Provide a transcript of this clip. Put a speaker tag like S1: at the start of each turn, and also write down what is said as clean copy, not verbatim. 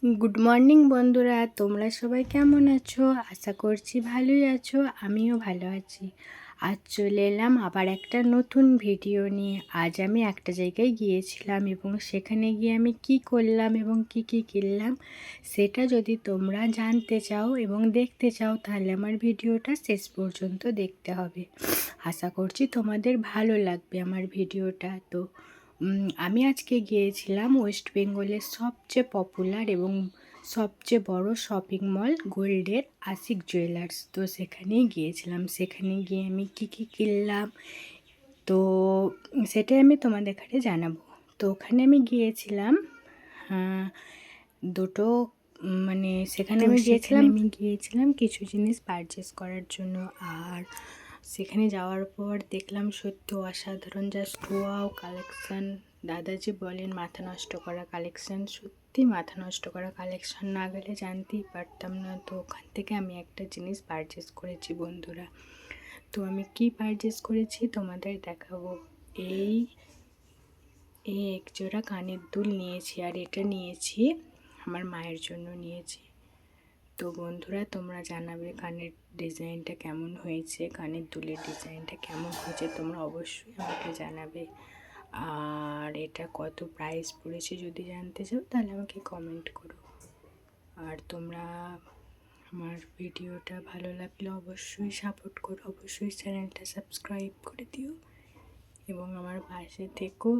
S1: Good morning বন্ধুরা, তোমরা সবাই কেমন আছো? আশা করছি ভালোই আছো। আমিও ভালো আছি। আজ চলে এলাম আবার একটা নতুন ভিডিও নিয়ে। আজ আমি একটা জায়গায় গিয়েছিলাম এবং সেখানে গিয়ে আমি কি করলাম এবং কি কিনলাম সেটা যদি তোমরা জানতে চাও এবং দেখতে চাও তাহলে আমার ভিডিওটা শেষ পর্যন্ত দেখতে হবে। আশা করছি তোমাদের ভালো লাগবে আমার ভিডিওটা। তো আমি আজকে গিয়েছিলাম ওয়েস্ট বেঙ্গলের সবচেয়ে পপুলার এবং সবচেয়ে বড় শপিং মল গোল্ডের আশিক জুয়েলার্স। তো সেখানেই গিয়েছিলাম। সেখানে গিয়ে আমি কী কিনলাম তো সেটাই আমি তোমাদের কাছে জানাবো। তো ওখানে আমি গিয়েছিলাম দুটো মানে সেখানে আমি গিয়েছিলাম কিছু জিনিস পারচেস করার জন্য। আর সেখানে যাওয়ার পর দেখলাম সত্যি অসাধারণ, জাস্ট ওয়াও কালেকশান। দাদাজি বলেন মাথা নষ্ট করা কালেকশান, সত্যি মাথা নষ্ট করা কালেকশান, না গেলে জানতেই পারতাম না। তো ওখান থেকে আমি একটা জিনিস পারচেস করেছি বন্ধুরা। তো আমি কি পারচেস করেছি তোমাদের দেখাবো। এই এক জোড়া কানের দুল নিয়েছি, আর এটা নিয়েছি আমার মায়ের জন্য নিয়েছি। তো বন্ধুরা তোমরা জানাবে কানের ডিজাইনটা কেমন হয়েছে, কানের দুলের ডিজাইনটা কেমন হয়েছে তোমরা অবশ্যই আমাকে জানাবে। আর এটা কত প্রাইস পড়েছে যদি জানতে চাও তাহলে আমাকে কমেন্ট করো। আর তোমরা আমার ভিডিওটা ভালো লাগলে অবশ্যই সাপোর্ট করো, অবশ্যই চ্যানেলটা সাবস্ক্রাইব করে দিও এবং আমার পাশে থেকো।